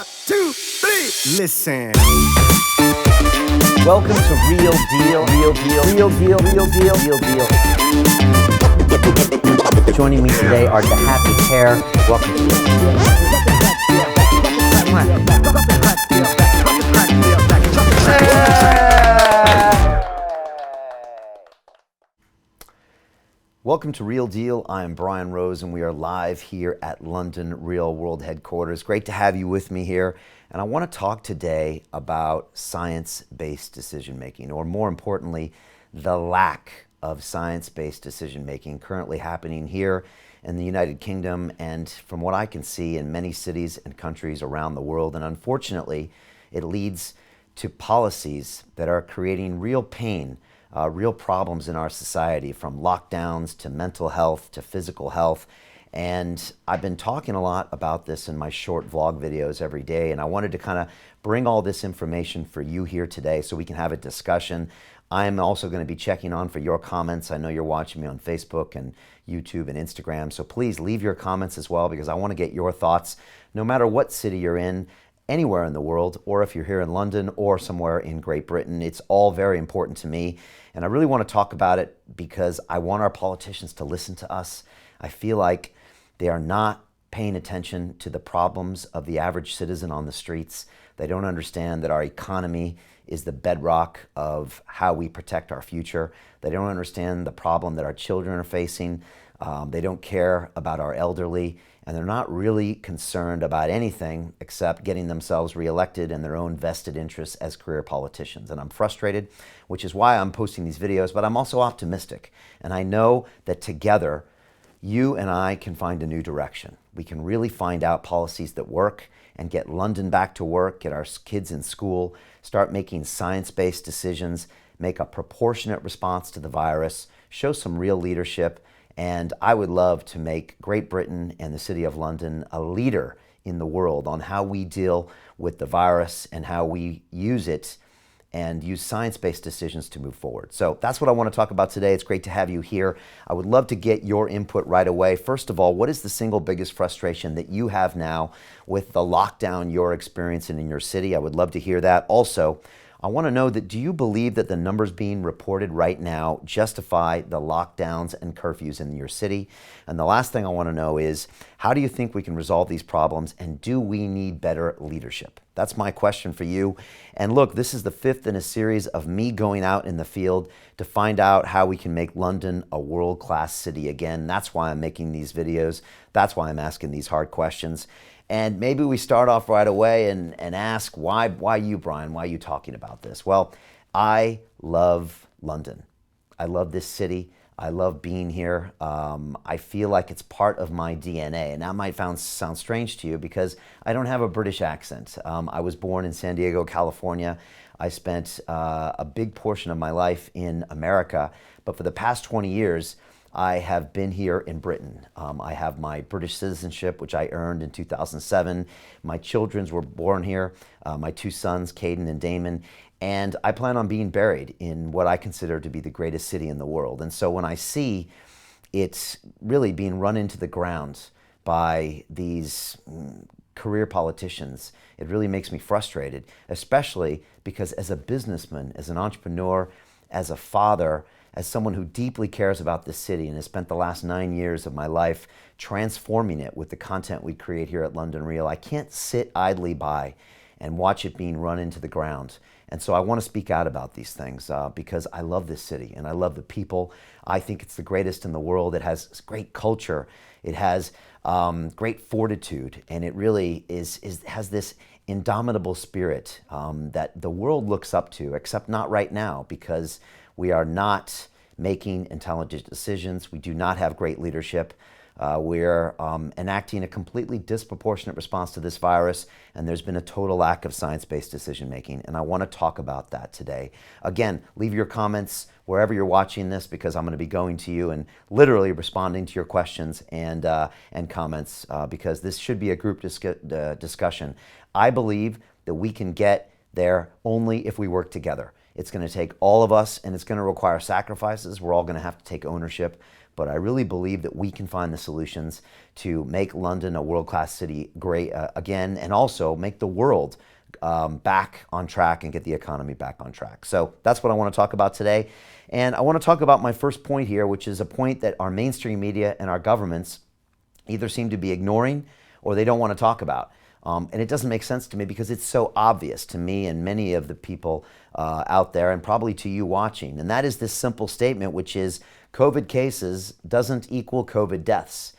1, 2, 3. Listen. Welcome to Real Deal, Real Deal, Real Deal, Real Deal, Real Deal. Joining me today are the Happy Pair. Welcome to Real Welcome to Real Deal. I'm Brian Rose, and we are live here at London Real World Headquarters. Great to have you with me here. And I want to talk today about science-based decision-making, or more importantly, the lack of science-based decision-making currently happening here in the United Kingdom and, from what I can see, in many cities and countries around the world. And unfortunately, it leads to policies that are creating real pain, real problems in our society, from lockdowns to mental health to physical health. And I've been talking a lot about this in my short vlog videos every day, and I wanted to kind of bring all this information for you here today so we can have a discussion. I'm also going to be checking on for your comments. I know you're watching me on Facebook and YouTube and Instagram, so please leave your comments as well, because I want to get your thoughts no matter what city you're in, anywhere in the world, or if you're here in London or somewhere in Great Britain. It's all very important to me, and I really want to talk about it because I want our politicians to listen to us. I feel like they are not paying attention to the problems of the average citizen on the streets. They don't understand that our economy is the bedrock of how we protect our future. They don't understand the problem that our children are facing. They don't care about our elderly, and they're not really concerned about anything except getting themselves reelected and their own vested interests as career politicians. And I'm frustrated, which is why I'm posting these videos, but I'm also optimistic. And I know that together, you and I can find a new direction. We can really find out policies that work and get London back to work, get our kids in school, start making science-based decisions, make a proportionate response to the virus, show some real leadership. And I would love to make Great Britain and the City of London a leader in the world on how we deal with the virus and how we use it and use science-based decisions to move forward. So that's what I want to talk about today. It's great to have you here. I would love to get your input right away. First of all, what is the single biggest frustration that you have now with the lockdown you're experiencing in your city? I would love to hear that. Also, I want to know that, do you believe that the numbers being reported right now justify the lockdowns and curfews in your city? And the last thing I want to know is, how do you think we can resolve these problems, and do we need better leadership? That's my question for you. And look, this is the fifth in a series of me going out in the field to find out how we can make London a world-class city again. That's why I'm making these videos. That's why I'm asking these hard questions. And maybe we start off right away and ask, why you, Brian? Why are you talking about this? Well, I love London. I love this city. I love being here. I feel like it's part of my DNA. And that might sound strange to you because I don't have a British accent. I was born in San Diego, California. I spent a big portion of my life in America. But for the past 20 years, I have been here in Britain. I have my British citizenship, which I earned in 2007. My children were born here, my two sons, Caden and Damon, and I plan on being buried in what I consider to be the greatest city in the world. And so when I see it's really being run into the ground by these career politicians, it really makes me frustrated, especially because as a businessman, as an entrepreneur, as a father, as someone who deeply cares about this city and has spent the last 9 years of my life transforming it with the content we create here at London Real, I can't sit idly by and watch it being run into the ground. And so I want to speak out about these things because I love this city and I love the people. I think it's the greatest in the world. It has great culture. It has great fortitude, and it really has this indomitable spirit that the world looks up to, except not right now, because we are not making intelligent decisions. We do not have great leadership. We're enacting a completely disproportionate response to this virus, and there's been a total lack of science-based decision-making, and I want to talk about that today. Again, leave your comments wherever you're watching this, because I'm going to be going to you and literally responding to your questions and comments, because this should be a group discussion. I believe that we can get there only if we work together. It's going to take all of us, and it's going to require sacrifices. We're all going to have to take ownership. but I really believe that we can find the solutions to make London a world-class city great again, and also make the world back on track and get the economy back on track. So that's what I want to talk about today. And I want to talk about my first point here, which is a point that our mainstream media and our governments either seem to be ignoring or they don't want to talk about. And it doesn't make sense to me because it's so obvious to me and many of the people out there, and probably to you watching. And that is this simple statement, which is COVID cases doesn't equal COVID deaths.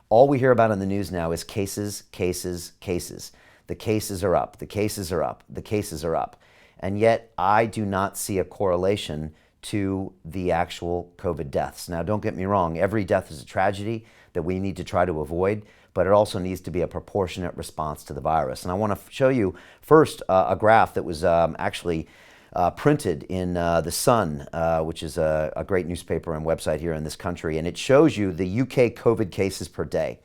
All we hear about in the news now is cases, cases, cases. The cases are up, the cases are up, the cases are up. And yet I do not see a correlation to the actual COVID deaths. Now, don't get me wrong, every death is a tragedy that we need to try to avoid, but it also needs to be a proportionate response to the virus. And I want to show you first a graph that was actually printed in The Sun, which is a great newspaper and website here in this country, and it shows you the UK COVID cases per day.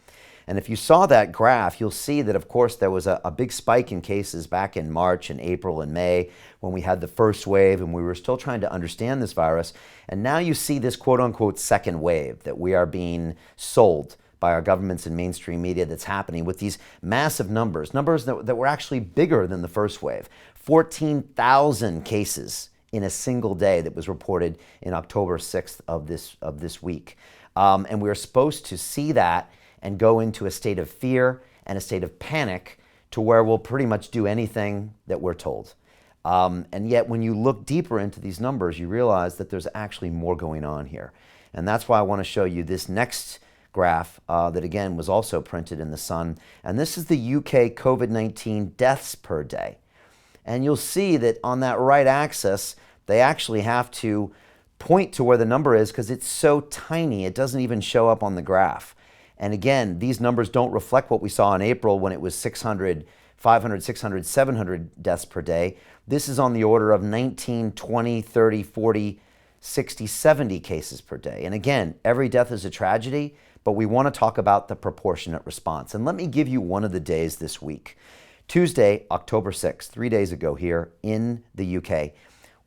And if you saw that graph, you'll see that, of course, there was a big spike in cases back in March and April and May when we had the first wave and we were still trying to understand this virus. And now you see this quote-unquote second wave that we are being sold by our governments and mainstream media that's happening with these massive numbers that were actually bigger than the first wave. 14,000 cases in a single day that was reported in October 6th of this week. And we were supposed to see that and go into a state of fear and a state of panic to where we'll pretty much do anything that we're told. And yet when you look deeper into these numbers, you realize that there's actually more going on here. And that's why I want to show you this next graph that again was also printed in The Sun. And this is the UK COVID-19 deaths per day. And you'll see that on that right axis, they actually have to point to where the number is because it's so tiny, it doesn't even show up on the graph. And again, these numbers don't reflect what we saw in April when it was 600, 500, 600, 700 deaths per day. This is on the order of 19, 20, 30, 40, 60, 70 cases per day. And again, every death is a tragedy, but we want to talk about the proportionate response. And let me give you one of the days this week. Tuesday, October 6th, 3 days ago here in the UK,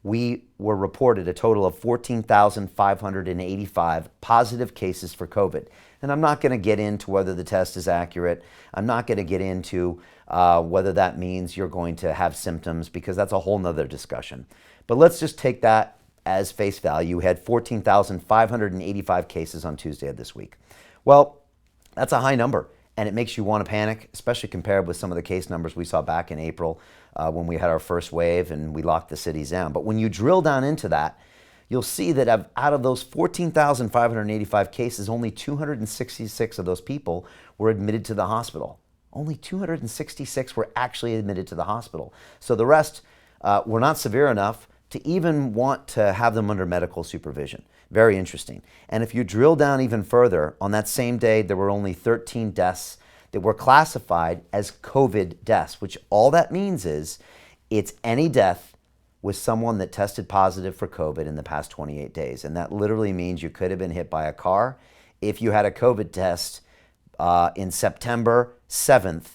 we were reported a total of 14,585 positive cases for COVID. And I'm not going to get into whether the test is accurate. I'm not going to get into whether that means you're going to have symptoms, because that's a whole nother discussion. But let's just take that as face value. We had 14,585 cases on Tuesday of this week. Well, that's a high number, and it makes you want to panic, especially compared with some of the case numbers we saw back in April when we had our first wave and we locked the cities down. But when you drill down into that, you'll see that out of those 14,585 cases, only 266 of those people were admitted to the hospital. Only 266 were actually admitted to the hospital. So the rest were not severe enough to even want to have them under medical supervision. Very interesting. And if you drill down even further, on that same day, there were only 13 deaths that were classified as COVID deaths, which all that means is it's any death with someone that tested positive for COVID in the past 28 days. And that literally means you could have been hit by a car if you had a COVID test in September 7th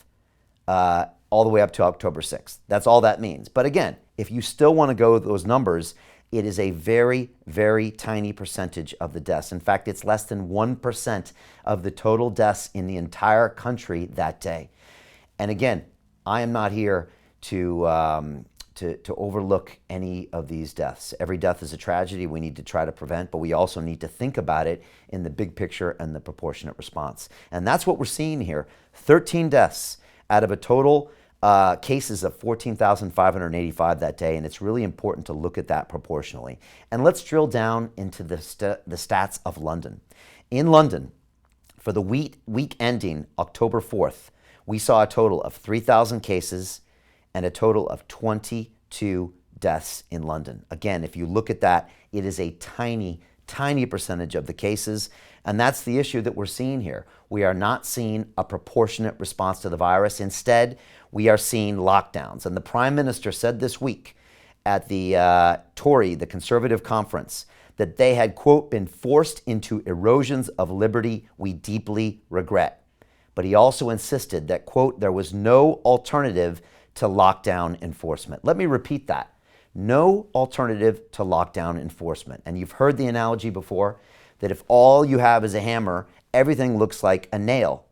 all the way up to October 6th. That's all that means. But again, if you still want to go with those numbers, it is a very, very tiny percentage of the deaths. In fact, it's less than 1% of the total deaths in the entire country that day. And again, I am not here to overlook any of these deaths. Every death is a tragedy we need to try to prevent, but we also need to think about it in the big picture and the proportionate response. And that's what we're seeing here. 13 deaths out of a total cases of 14,585 that day, and it's really important to look at that proportionally. And let's drill down into the stats of London. In London, for the week ending October 4th, we saw a total of 3,000 cases and a total of 22 deaths in London. Again, if you look at that, it is a tiny, tiny percentage of the cases, and that's the issue that we're seeing here. We are not seeing a proportionate response to the virus. Instead, we are seeing lockdowns. And the Prime Minister said this week at the Tory, the Conservative conference, that they had, quote, been forced into erosions of liberty we deeply regret. But he also insisted that, quote, there was no alternative to lockdown enforcement. Let me repeat that. No alternative to lockdown enforcement. And you've heard the analogy before that if all you have is a hammer, everything looks like a nail.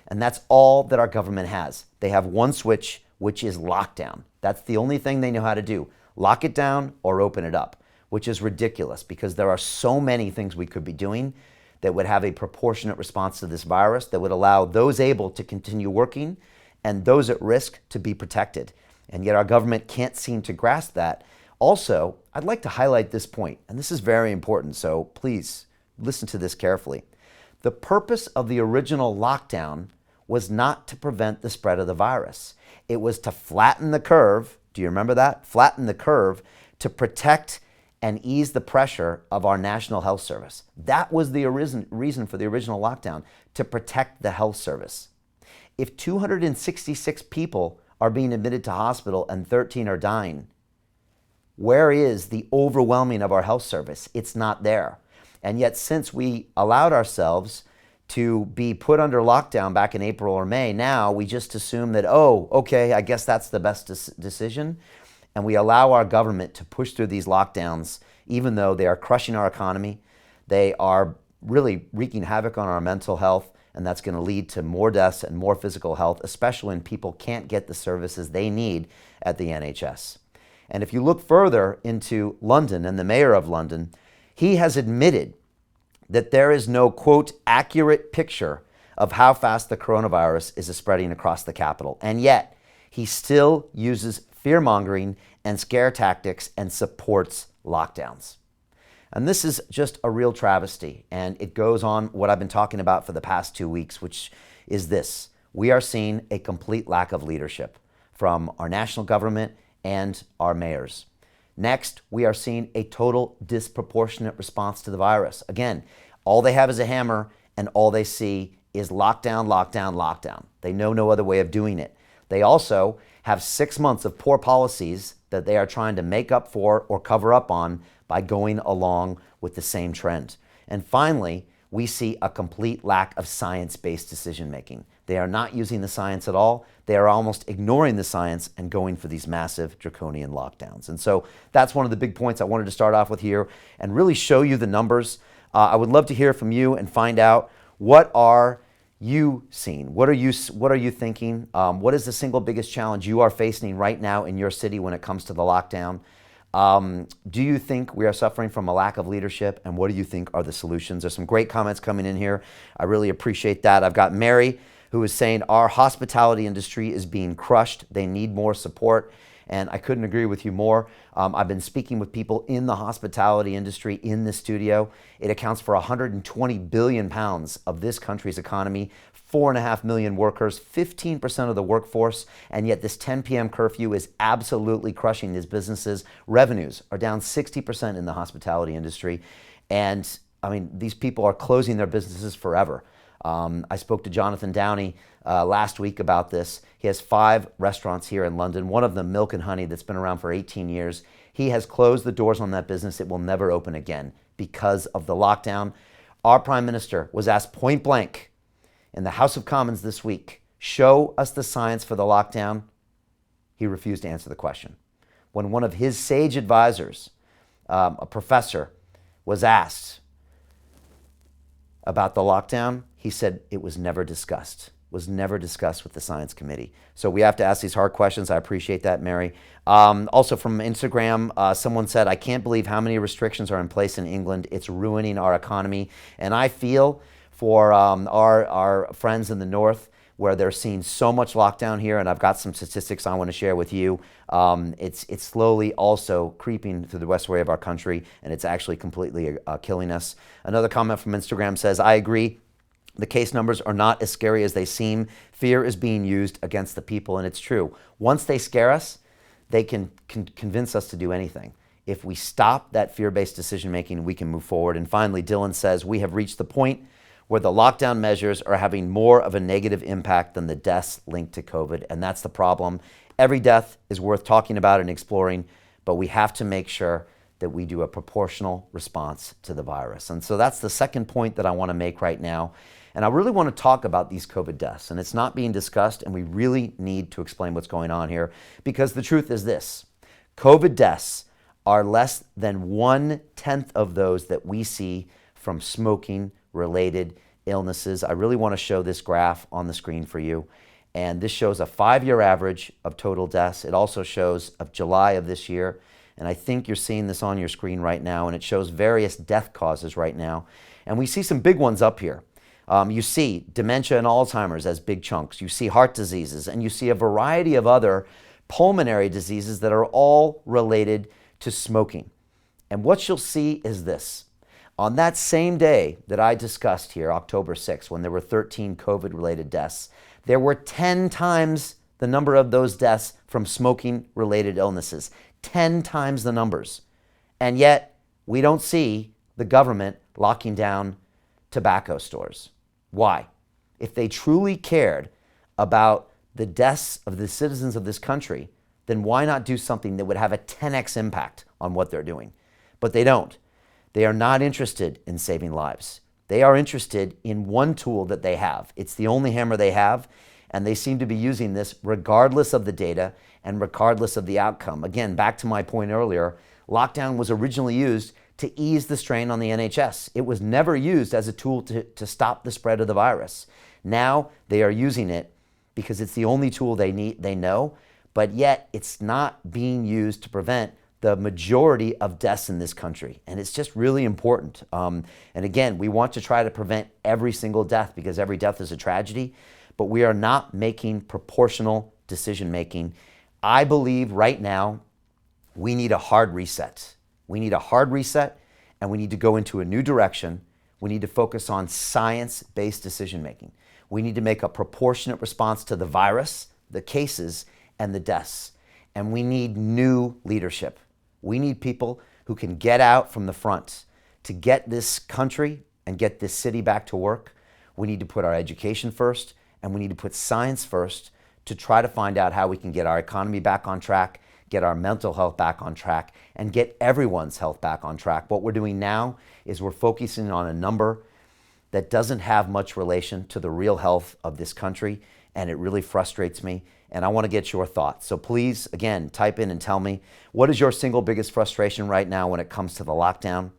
And that's all that our government has. They have one switch, which is lockdown. That's the only thing they know how to do. Lock it down or open it up, which is ridiculous because there are so many things we could be doing that would have a proportionate response to this virus that would allow those able to continue working and those at risk to be protected. And yet our government can't seem to grasp that. Also, I'd like to highlight this point, and this is very important, so please listen to this carefully. The purpose of the original lockdown was not to prevent the spread of the virus. It was to flatten the curve. Do you remember that? Flatten the curve to protect and ease the pressure of our National Health Service. That was the reason for the original lockdown, to protect the health service. If 266 people are being admitted to hospital and 13 are dying, where is the overwhelming of our health service? It's not there. And yet, since we allowed ourselves to be put under lockdown back in April or May, now we just assume that, oh, okay, I guess that's the best decision. And we allow our government to push through these lockdowns, even though they are crushing our economy. They are really wreaking havoc on our mental health, and that's going to lead to more deaths and more physical health, especially when people can't get the services they need at the NHS. And if you look further into London and the mayor of London, he has admitted that there is no, quote, accurate picture of how fast the coronavirus is spreading across the capital. And yet, he still uses fear-mongering and scare tactics and supports lockdowns. And this is just a real travesty. And it goes on what I've been talking about for the past 2 weeks, which is this. We are seeing a complete lack of leadership from our national government and our mayors. Next, we are seeing a total disproportionate response to the virus. Again, all they have is a hammer and all they see is lockdown, lockdown, lockdown. They know no other way of doing it. They also have 6 months of poor policies that they are trying to make up for or cover up on by going along with the same trend. And finally, we see a complete lack of science-based decision-making. They are not using the science at all. They are almost ignoring the science and going for these massive draconian lockdowns. And so that's one of the big points I wanted to start off with here and really show you the numbers. I would love to hear from you and find out, what are you seeing? What are you thinking? What is the single biggest challenge you are facing right now in your city when it comes to the lockdown? Do you think we are suffering from a lack of leadership? And what do you think are the solutions? There's some great comments coming in here. I really appreciate that. I've got Mary, who is saying our hospitality industry is being crushed. They need more support. And I couldn't agree with you more. I've been speaking with people in the hospitality industry in the studio. It accounts for 120 billion pounds of this country's economy, 4.5 million workers, 15% of the workforce, and yet this 10 p.m. curfew is absolutely crushing these businesses. Revenues are down 60% in the hospitality industry. And I mean, these people are closing their businesses forever. I spoke to Jonathan Downey last week about this. He has 5 restaurants here in London, one of them Milk and Honey that's been around for 18 years. He has closed the doors on that business. It will never open again because of the lockdown. Our Prime Minister was asked point blank in the House of Commons this week, show us the science for the lockdown. He refused to answer the question. When one of his sage advisors, a professor, was asked about the lockdown, he said it was never discussed. Was never discussed with the Science Committee. So we have to ask these hard questions. I appreciate that, Mary. Also from Instagram, someone said, I can't believe how many restrictions are in place in England. It's ruining our economy. And I feel for our friends in the north where they're seeing so much lockdown here, and I've got some statistics I want to share with you. It's slowly also creeping through the western way of our country, and it's actually completely killing us. Another comment from Instagram says, I agree. The case numbers are not as scary as they seem. Fear is being used against the people, and it's true. Once they scare us, they can convince us to do anything. If we stop that fear-based decision-making, we can move forward. And finally, Dylan says, we have reached the point where the lockdown measures are having more of a negative impact than the deaths linked to COVID, and that's the problem. Every death is worth talking about and exploring, but we have to make sure that we do a proportional response to the virus. And so that's the second point that I want to make right now. And I really want to talk about these COVID deaths, and it's not being discussed, and we really need to explain what's going on here, because the truth is this: COVID deaths are less than 1/10 of those that we see from smoking related illnesses. I really want to show this graph on the screen for you. And this shows a 5-year average of total deaths. It also shows of July of this year. And I think you're seeing this on your screen right now. And it shows various death causes right now. And we see some big ones up here. You see dementia and Alzheimer's as big chunks. You see heart diseases. And you see a variety of other pulmonary diseases that are all related to smoking. And what you'll see is this. On that same day that I discussed here, October 6th, when there were 13 COVID-related deaths, there were 10 times the number of those deaths from smoking-related illnesses. 10 times the numbers. And yet, we don't see the government locking down tobacco stores. Why? If they truly cared about the deaths of the citizens of this country, then why not do something that would have a 10x impact on what they're doing? But they don't. They are not interested in saving lives. They are interested in one tool that they have. It's the only hammer they have, and they seem to be using this regardless of the data and regardless of the outcome. Again, back to my point earlier, lockdown was originally used to ease the strain on the NHS. It was never used as a tool to stop the spread of the virus. Now they are using it because it's the only tool they know, but yet it's not being used to prevent the majority of deaths in this country. And it's just really important. And again, we want to try to prevent every single death because every death is a tragedy, but we are not making proportional decision making. I believe right now we need a hard reset. We need a hard reset, and we need to go into a new direction. We need to focus on science-based decision making. We need to make a proportionate response to the virus, the cases, and the deaths. And we need new leadership. We need people who can get out from the front to get this country and get this city back to work. We need to put our education first, and we need to put science first to try to find out how we can get our economy back on track, get our mental health back on track, and get everyone's health back on track. What we're doing now is we're focusing on a number that doesn't have much relation to the real health of this country, and it really frustrates me. And I want to get your thoughts. So please, again, type in and tell me, what is your single biggest frustration right now when it comes to the lockdown?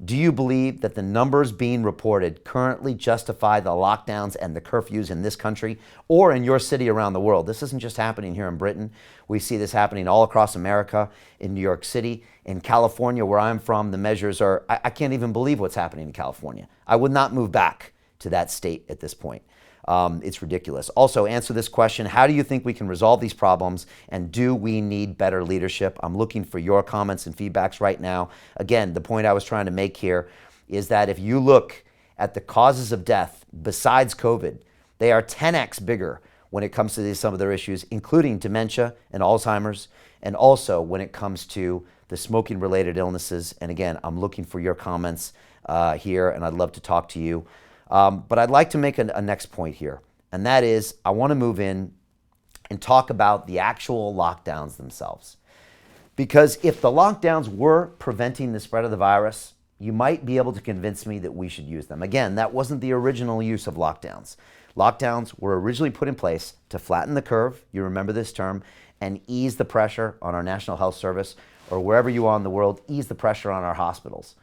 Do you believe that the numbers being reported currently justify the lockdowns and the curfews in this country or in your city around the world? This isn't just happening here in Britain. We see this happening all across America, in New York City, in California, where I'm from. The measures are, I can't even believe what's happening in California. I would not move back to that state at this point. It's ridiculous. Also, answer this question. How do you think we can resolve these problems? And do we need better leadership? I'm looking for your comments and feedbacks right now. Again, the point I was trying to make here is that if you look at the causes of death besides COVID, they are 10x bigger when it comes to some of their issues, including dementia and Alzheimer's, and also when it comes to the smoking-related illnesses. And again, I'm looking for your comments here, and I'd love to talk to you. But I'd like to make a next point here, and that is I want to move in and talk about the actual lockdowns themselves. Because if the lockdowns were preventing the spread of the virus, you might be able to convince me that we should use them. Again, that wasn't the original use of lockdowns. Lockdowns were originally put in place to flatten the curve, you remember this term, and ease the pressure on our National Health Service, or wherever you are in the world, ease the pressure on our hospitals.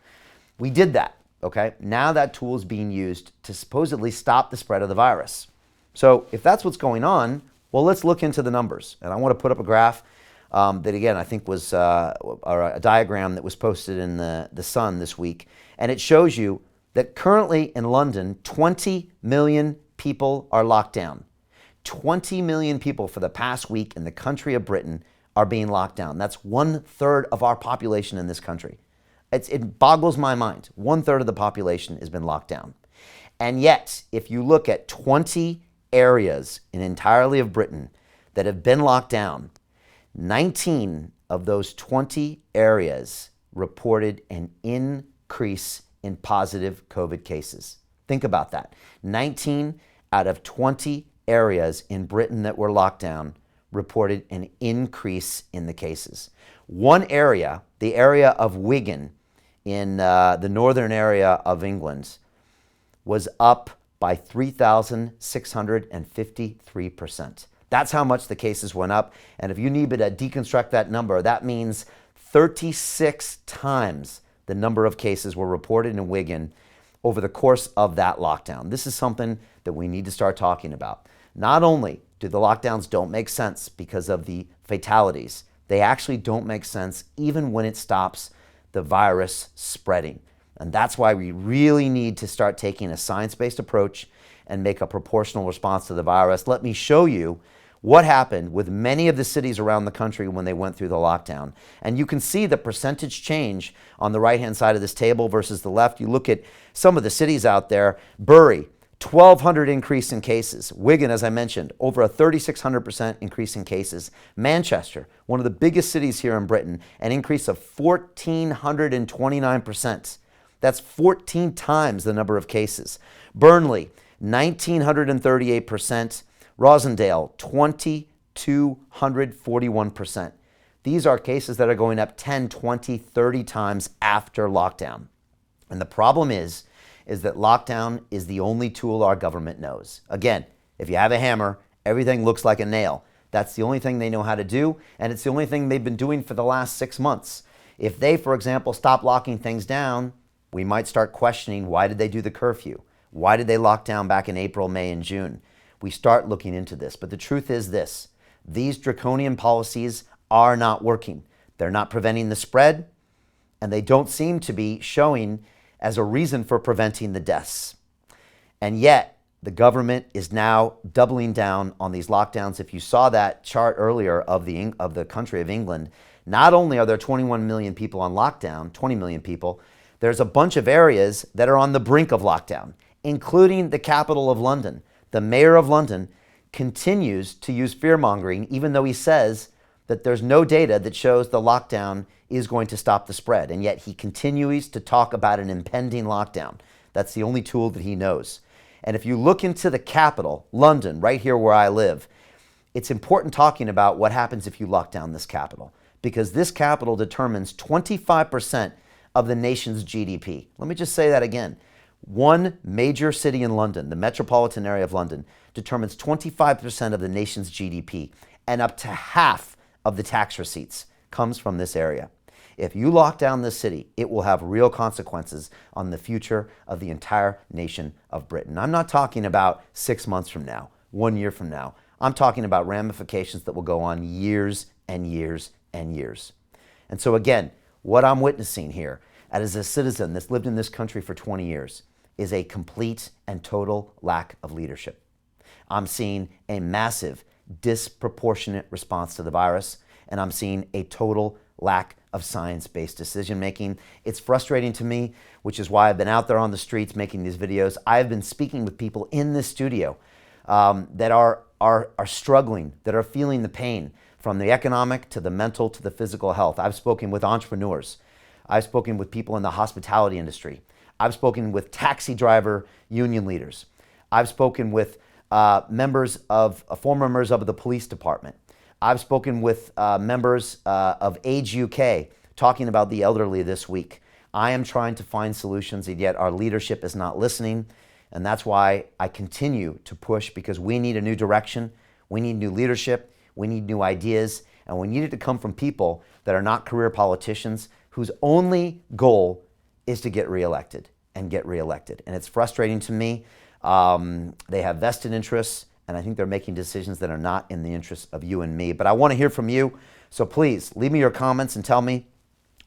We did that. Okay, now that tool is being used to supposedly stop the spread of the virus. So if that's what's going on, well, let's look into the numbers. And I want to put up a graph that, again, I think was a diagram that was posted in the Sun this week. And it shows you that currently in London, 20 million people are locked down. 20 million people for the past week in the country of Britain are being locked down. That's 1/3 of our population in this country. It boggles my mind. 1/3 of the population has been locked down. And yet, if you look at 20 areas in entirely of Britain that have been locked down, 19 of those 20 areas reported an increase in positive COVID cases. Think about that. 19 out of 20 areas in Britain that were locked down reported an increase in the cases. One area, the area of Wigan, in the northern area of England, was up by 3,653%. That's how much the cases went up. And if you need to deconstruct that number, that means 36 times the number of cases were reported in Wigan over the course of that lockdown. This is something that we need to start talking about. Not only do the lockdowns don't make sense because of the fatalities, they actually don't make sense even when it stops the virus spreading. And that's why we really need to start taking a science-based approach and make a proportional response to the virus. Let me show you what happened with many of the cities around the country when they went through the lockdown. And you can see the percentage change on the right-hand side of this table versus the left. You look at some of the cities out there. Bury, 1,200 increase in cases. Wigan, as I mentioned, over a 3,600% increase in cases. Manchester, one of the biggest cities here in Britain, an increase of 1,429%. That's 14 times the number of cases. Burnley, 1,938%. Rosendale, 2,241%. These are cases that are going up 10, 20, 30 times after lockdown. And the problem is that lockdown is the only tool our government knows. Again, if you have a hammer, everything looks like a nail. That's the only thing they know how to do, and it's the only thing they've been doing for the last 6 months. If they, for example, stop locking things down, we might start questioning, why did they do the curfew? Why did they lock down back in April, May, and June? We start looking into this. But the truth is this: these draconian policies are not working. They're not preventing the spread, and they don't seem to be showing as a reason for preventing the deaths. And yet, the government is now doubling down on these lockdowns. If you saw that chart earlier of the country of England, not only are there 21 million people on lockdown, 20 million people, there's a bunch of areas that are on the brink of lockdown, including the capital of London. The mayor of London continues to use fear-mongering, even though he says that there's no data that shows the lockdown is going to stop the spread. And yet he continues to talk about an impending lockdown. That's the only tool that he knows. And if you look into the capital, London, right here where I live, it's important talking about what happens if you lock down this capital, because this capital determines 25% of the nation's GDP. Let me just say that again. One major city in London, the metropolitan area of London, determines 25% of the nation's GDP, and up to half of the tax receipts comes from this area. If you lock down this city, it will have real consequences on the future of the entire nation of Britain. I'm not talking about 6 months from now, 1 year from now. I'm talking about ramifications that will go on years and years and years. And so again, what I'm witnessing here as a citizen that's lived in this country for 20 years is a complete and total lack of leadership. I'm seeing a massive, disproportionate response to the virus, and I'm seeing a total lack of science-based decision-making. It's frustrating to me, which is why I've been out there on the streets making these videos. I've been speaking with people in this studio that are struggling, that are feeling the pain, from the economic to the mental to the physical health. I've spoken with entrepreneurs. I've spoken with people in the hospitality industry. I've spoken with taxi driver union leaders. I've spoken with former members of the police department. I've spoken with members of Age UK talking about the elderly this week. I am trying to find solutions, and yet our leadership is not listening. And that's why I continue to push, because we need a new direction. We need new leadership. We need new ideas. And we need it to come from people that are not career politicians whose only goal is to get reelected and get reelected. And it's frustrating to me. They have vested interests, and I think they're making decisions that are not in the interest of you and me. But I want to hear from you. So please leave me your comments and tell me,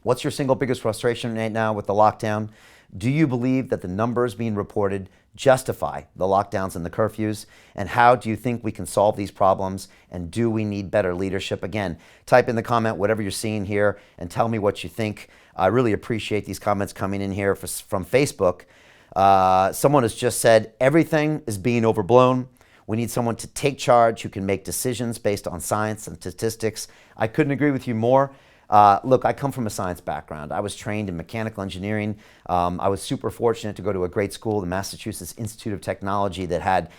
what's your single biggest frustration right now with the lockdown? Do you believe that the numbers being reported justify the lockdowns and the curfews? And how do you think we can solve these problems? And do we need better leadership? Again, type in the comment whatever you're seeing here and tell me what you think. I really appreciate these comments coming in here from Facebook. Someone has just said, everything is being overblown. We need someone to take charge who can make decisions based on science and statistics. I couldn't agree with you more. Look, I come from a science background. I was trained in mechanical engineering. I was super fortunate to go to a great school, the Massachusetts Institute of Technology, that had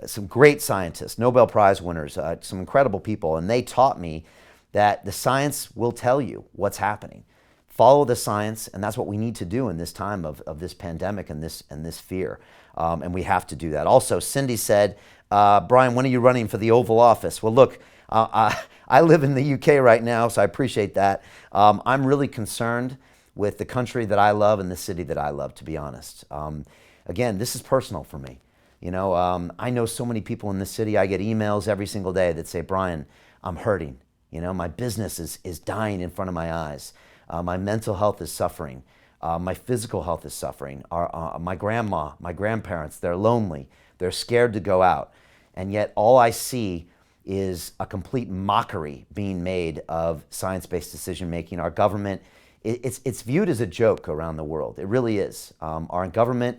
some great scientists, Nobel Prize winners, some incredible people, and they taught me that the science will tell you what's happening. Follow the science, and that's what we need to do in this time of this pandemic and this fear, and we have to do that. Also, Cindy said, Brian, when are you running for the Oval Office? Well, look, I live in the UK right now, so I appreciate that. I'm really concerned with the country that I love and the city that I love, to be honest. again, this is personal for me. I know so many people in this city. I get emails every single day that say, Brian, I'm hurting. My business is dying in front of my eyes. My mental health is suffering. My physical health is suffering. My grandma, my grandparents, they're lonely. They're scared to go out. And yet all I see is a complete mockery being made of science-based decision-making. Our government, it's viewed as a joke around the world. It really is. Our government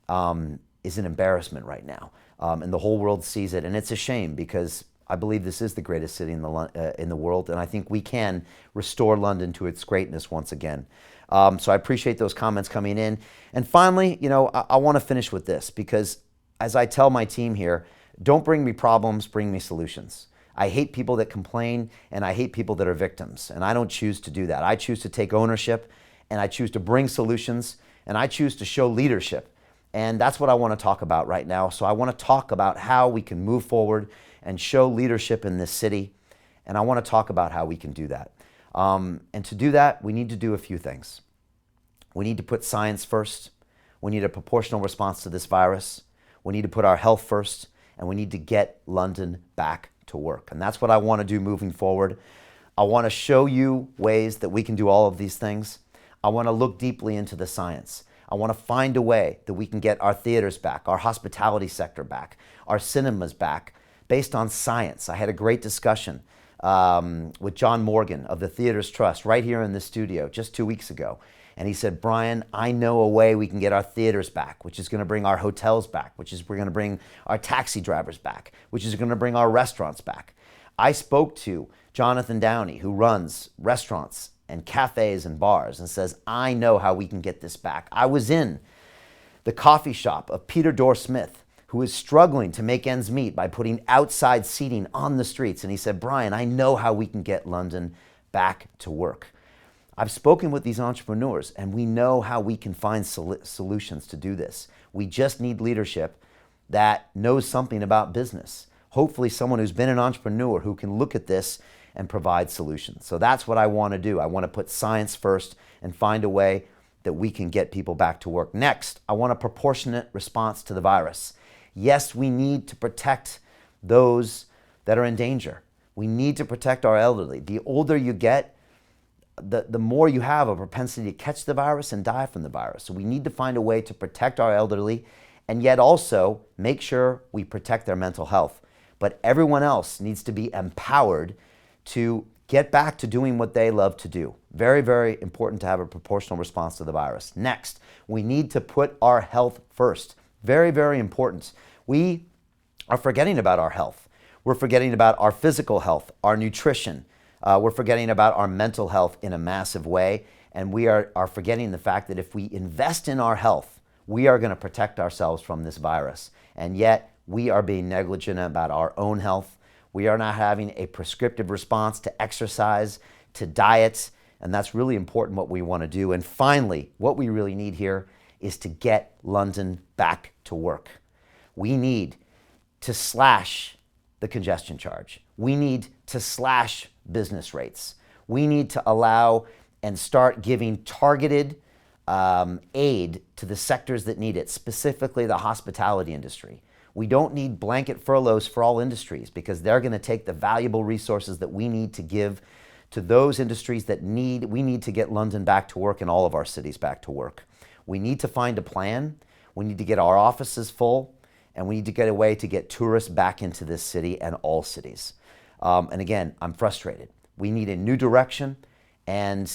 is an embarrassment right now. And the whole world sees it. And it's a shame because I believe this is the greatest city in the world. And I think we can restore London to its greatness once again. So I appreciate those comments coming in. And finally, I want to finish with this because as I tell my team here, don't bring me problems, bring me solutions. I hate people that complain and I hate people that are victims. And I don't choose to do that. I choose to take ownership and I choose to bring solutions and I choose to show leadership. And that's what I want to talk about right now. So I want to talk about how we can move forward and show leadership in this city. And I want to talk about how we can do that. And to do that, we need to do a few things. We need to put science first. We need a proportional response to this virus. We need to put our health first. And we need to get London back to work. And that's what I want to do moving forward. I want to show you ways that we can do all of these things. I want to look deeply into the science. I want to find a way that we can get our theaters back, our hospitality sector back, our cinemas back, based on science. I had a great discussion with John Morgan of the Theaters Trust right here in the studio just 2 weeks ago. And he said, Brian, I know a way we can get our theaters back, which is going to bring our hotels back, which is we're going to bring our taxi drivers back, which is going to bring our restaurants back. I spoke to Jonathan Downey, who runs restaurants and cafes and bars, and says, I know how we can get this back. I was in the coffee shop of Peter Dorr Smith, who is struggling to make ends meet by putting outside seating on the streets. And he said, Brian, I know how we can get London back to work. I've spoken with these entrepreneurs and we know how we can find solutions to do this. We just need leadership that knows something about business. Hopefully someone who's been an entrepreneur who can look at this and provide solutions. So that's what I want to do. I want to put science first and find a way that we can get people back to work. Next, I want a proportionate response to the virus. Yes, we need to protect those that are in danger. We need to protect our elderly. The older you get, the more you have a propensity to catch the virus and die from the virus. So we need to find a way to protect our elderly and yet also make sure we protect their mental health. But everyone else needs to be empowered to get back to doing what they love to do. Very, very important to have a proportional response to the virus. Next, we need to put our health first. Very, very important. We are forgetting about our health. We're forgetting about our physical health, our nutrition. We're forgetting about our mental health in a massive way. And we are forgetting the fact that if we invest in our health, we are going to protect ourselves from this virus. And yet we are being negligent about our own health. We are not having a prescriptive response to exercise, to diet. And that's really important what we want to do. And finally, what we really need here is to get London back to work. We need to slash the congestion charge. We need to slash business rates. We need to allow and start giving targeted aid to the sectors that need it, specifically the hospitality industry. We don't need blanket furloughs for all industries because they're going to take the valuable resources that we need to give to those industries that we need to get London back to work and all of our cities back to work. We need to find a plan. We need to get our offices full, and we need to get a way to get tourists back into this city and all cities. And again, I'm frustrated. We need a new direction, and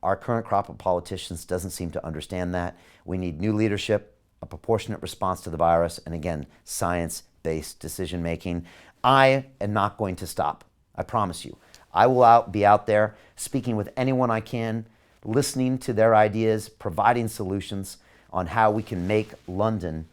our current crop of politicians doesn't seem to understand that. We need new leadership, a proportionate response to the virus, and again, science-based decision-making. I am not going to stop. I promise you. I will be out there speaking with anyone I can, listening to their ideas, providing solutions on how we can make London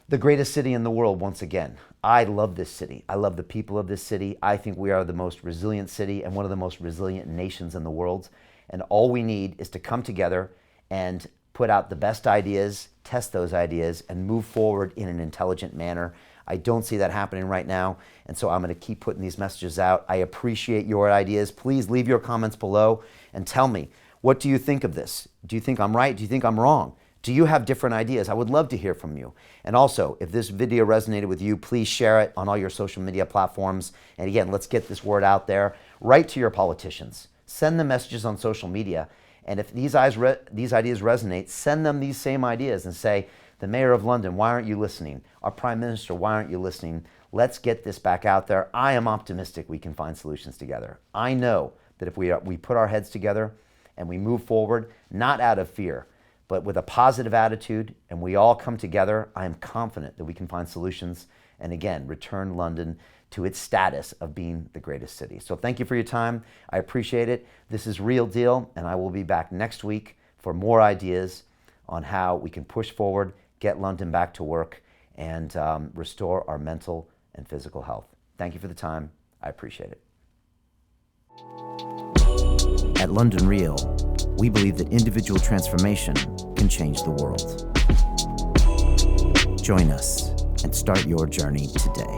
the greatest city in the world once again. I love this city. I love the people of this city. I think we are the most resilient city and one of the most resilient nations in the world. And all we need is to come together and put out the best ideas, test those ideas, and move forward in an intelligent manner. I don't see that happening right now, and so I'm going to keep putting these messages out. I appreciate your ideas. Please leave your comments below and tell me, what do you think of this? Do you think I'm right? Do you think I'm wrong? Do you have different ideas? I would love to hear from you. And also, if this video resonated with you, please share it on all your social media platforms. And again, let's get this word out there. Write to your politicians. Send them messages on social media. And if these ideas resonate, send them these same ideas and say, the Mayor of London, why aren't you listening? Our Prime Minister, why aren't you listening? Let's get this back out there. I am optimistic we can find solutions together. I know that if we put our heads together and we move forward, not out of fear, but with a positive attitude, and we all come together, I am confident that we can find solutions and again, return London to its status of being the greatest city. So thank you for your time. I appreciate it. This is Real Deal, and I will be back next week for more ideas on how we can push forward, get London back to work, and restore our mental and physical health. Thank you for the time. I appreciate it. At London Real, we believe that individual transformation can change the world. Join us and start your journey today.